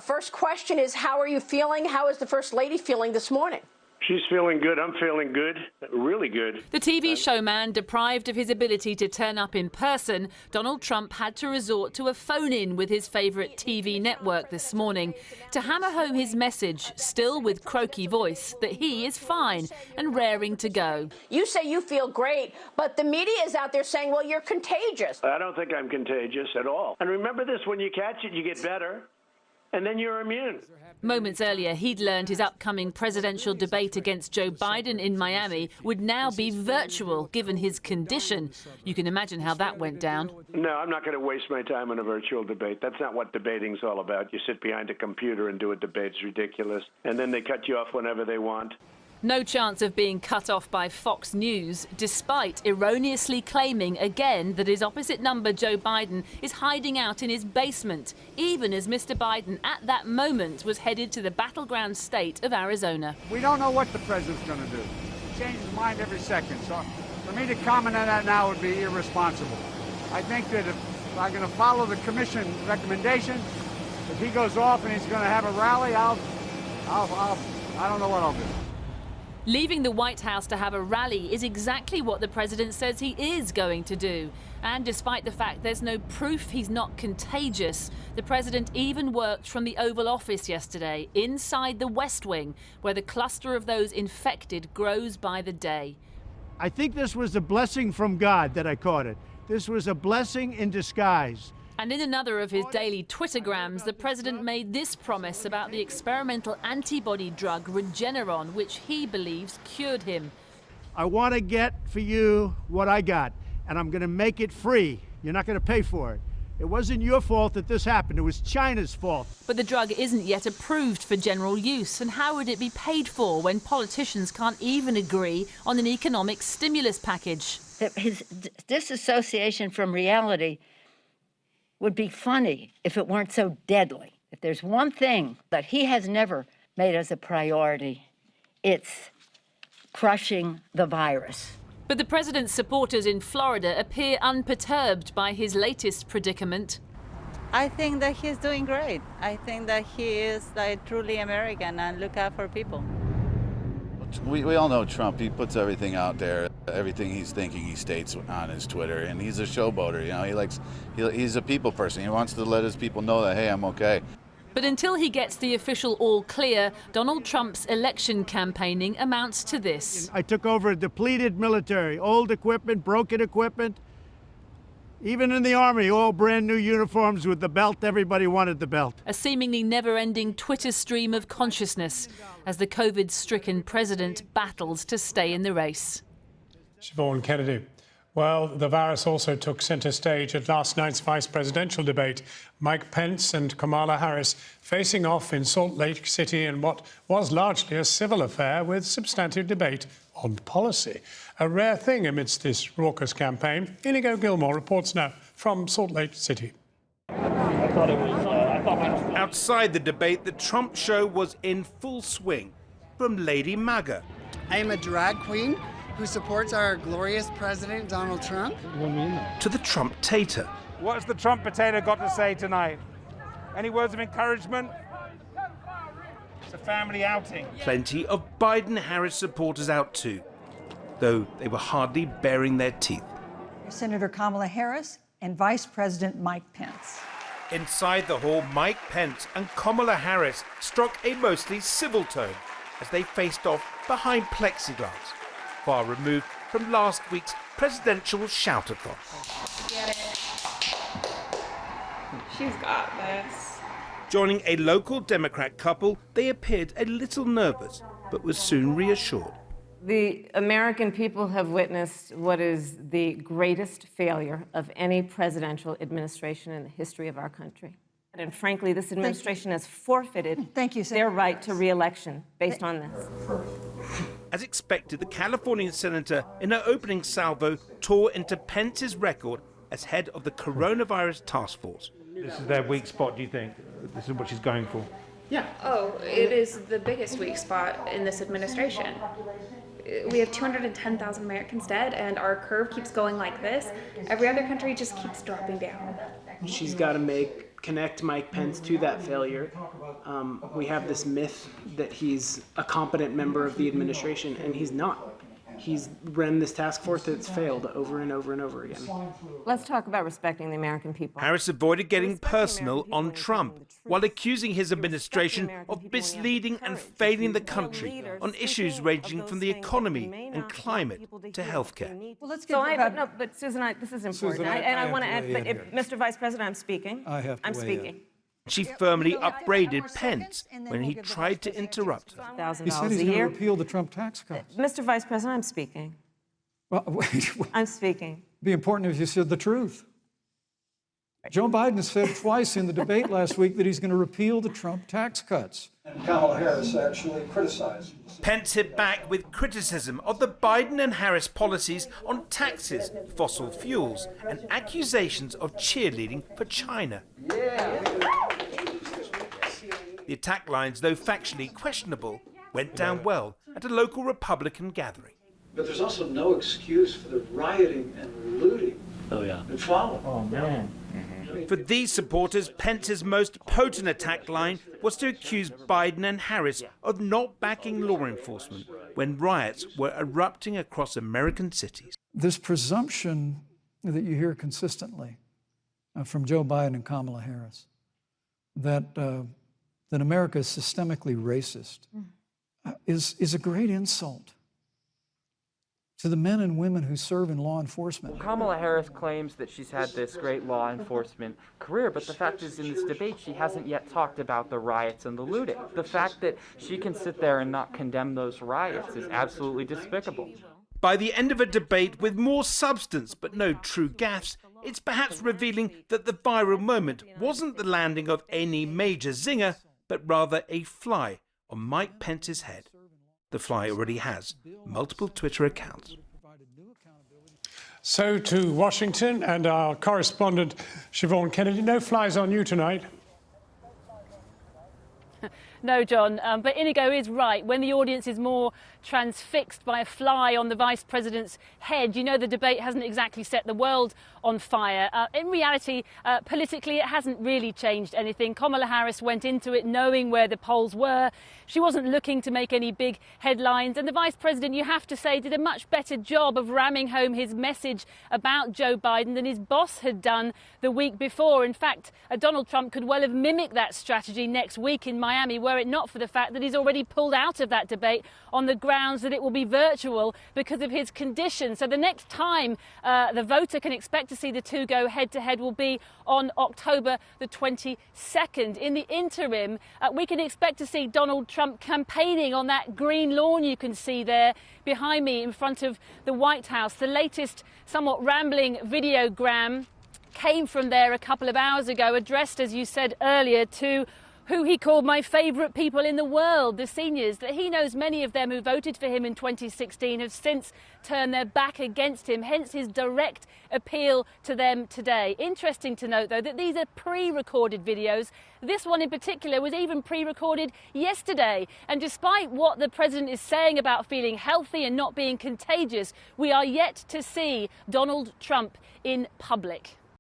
First question is, how are you feeling? How is the First Lady feeling this morning? She's feeling good. I'm feeling good. Really good. The TV showman deprived of his ability to turn up in person, Donald Trump had to resort to a phone-in with his favourite TV network this morning to hammer home his message, still with croaky voice, that he is fine and raring to go. You say you feel great, but the media is out there saying, well, you're contagious. I don't think I'm contagious at all. And remember this, when you catch it, you get better, and then you're immune. Moments earlier, he'd learned his upcoming presidential debate against Joe Biden in Miami would now be virtual, given his condition. You can imagine how that went down. No, I'm not going to waste my time on a virtual debate. That's not what debating's all about. You sit behind a computer and do a debate. It's ridiculous. And then they cut you off whenever they want. No chance of being cut off by Fox News, despite erroneously claiming again that his opposite number, Joe Biden, is hiding out in his basement, even as Mr. Biden at that moment was headed to the battleground state of Arizona. We don't know what the president's going to do. He changes his mind every second. So for me to comment on that now would be irresponsible. I think that if I'm going to follow the commission recommendation, if he goes off and he's going to have a rally, I don't know what I'll do. Leaving the White House to have a rally is exactly what the president says he is going to do. And despite the fact there's no proof he's not contagious, the president even worked from the Oval Office yesterday, inside the West Wing, where the cluster of those infected grows by the day. I think this was a blessing from God that I caught it. This was a blessing in disguise. And in another of his daily Twittergrams, the president made this promise about the experimental antibody drug Regeneron, which he believes cured him. I want to get for you what I got, and I'm going to make it free. You're not going to pay for it. It wasn't your fault that this happened. It was China's fault. But the drug isn't yet approved for general use. And how would it be paid for when politicians can't even agree on an economic stimulus package? His disassociation from reality would be funny if it weren't so deadly. If there's one thing that he has never made as a priority, it's crushing the virus. But the president's supporters in Florida appear unperturbed by his latest predicament. I think that he's doing great. I think that he is truly American and look out for people. We all know Trump. He puts everything out there. Everything he's thinking he states on his Twitter, and he's a showboater. You know, he's a people person. He wants to let his people know that, hey, I'm okay. But until he gets the official all clear, Donald Trump's election campaigning amounts to this. I took over a depleted military, old equipment, broken equipment. Even in the Army, all brand new uniforms with the belt. Everybody wanted the belt. A seemingly never-ending Twitter stream of consciousness as the COVID-stricken president battles to stay in the race. Siobhan Kennedy. Well, the virus also took centre stage at last night's vice presidential debate. Mike Pence and Kamala Harris facing off in Salt Lake City in what was largely a civil affair with substantive debate on policy. A rare thing amidst this raucous campaign. Inigo Gilmore reports now from Salt Lake City. Outside the debate, the Trump show was in full swing. From Lady MAGA. I am a drag queen who supports our glorious president, Donald Trump. To the Trump tater. What has the Trump potato got to say tonight? Any words of encouragement? It's a family outing. Plenty of Biden-Harris supporters out too, though they were hardly baring their teeth. Senator Kamala Harris and Vice President Mike Pence. Inside the hall, Mike Pence and Kamala Harris struck a mostly civil tone as they faced off behind plexiglass, far removed from last week's presidential shout-a-thon. Get it. She's got this. Joining a local Democrat couple, they appeared a little nervous, but were soon reassured. The American people have witnessed what is the greatest failure of any presidential administration in the history of our country. And frankly, this administration has forfeited their right to re-election based on this. As expected, the Californian senator, in her opening salvo, tore into Pence's record as head of the coronavirus task force. This is their weak spot, do you think? This is what she's going for? Yeah. Oh, it is the biggest weak spot in this administration. We have 210,000 Americans dead, and our curve keeps going like this. Every other country just keeps dropping down. She's got to make connect Mike Pence to that failure. We have this myth that he's a competent member of the administration, and he's not. He's run this task force that's failed over and over and over again. Let's talk about respecting the American people. Harris avoided getting personal on Trump while accusing his administration of misleading and failing the country on issues ranging from the economy and climate to healthcare. Well, let's get but Susan, this is important. Susan, I want to add, but here. Mr. Vice President, I'm speaking. I'm speaking. She firmly upbraided Pence when he tried to interrupt her. He said he's going to repeal the Trump tax cuts. Mr. Vice President, I'm speaking. Well, wait. I'm speaking. It'd be important if you said the truth. Joe Biden said twice in the debate last week that he's going to repeal the Trump tax cuts. And Kamala Harris actually criticized. Pence hit back with criticism of the Biden and Harris policies on taxes, fossil fuels, and accusations of cheerleading for China. The attack lines, though factually questionable, went down well at a local Republican gathering. But there's also no excuse for the rioting and looting that followed. Oh, man. For these supporters, Pence's most potent attack line was to accuse Biden and Harris of not backing law enforcement when riots were erupting across American cities. This presumption that you hear consistently from Joe Biden and Kamala Harris that America is systemically racist is a great insult to the men and women who serve in law enforcement. Well, Kamala Harris claims that she's had this great law enforcement career, but the fact is in this debate she hasn't yet talked about the riots and the looting. The fact that she can sit there and not condemn those riots is absolutely despicable. By the end of a debate with more substance but no true gaffes, it's perhaps revealing that the viral moment wasn't the landing of any major zinger, but rather a fly on Mike Pence's head. The fly already has multiple Twitter accounts. So to Washington and our correspondent, Siobhan Kennedy. No flies on you tonight. No, John, but Inigo is right. When the audience is more transfixed by a fly on the Vice President's head, you know the debate hasn't exactly set the world on fire. In reality, politically, it hasn't really changed anything. Kamala Harris went into it knowing where the polls were. She wasn't looking to make any big headlines. And the Vice President, you have to say, did a much better job of ramming home his message about Joe Biden than his boss had done the week before. In fact, Donald Trump could well have mimicked that strategy next week in Miami, were it not for the fact that he's already pulled out of that debate on the grounds that it will be virtual because of his condition. So the next time the voter can expect to see the two go head-to-head will be on October the 22nd. In the interim, we can expect to see Donald Trump campaigning on that green lawn you can see there behind me in front of the White House. The latest somewhat rambling videogram came from there a couple of hours ago, addressed, as you said earlier, to who he called my favourite people in the world, the seniors, that he knows many of them who voted for him in 2016 have since turned their back against him, hence his direct appeal to them today. Interesting to note, though, that these are pre-recorded videos. This one in particular was even pre-recorded yesterday. And despite what the president is saying about feeling healthy and not being contagious, we are yet to see Donald Trump in public.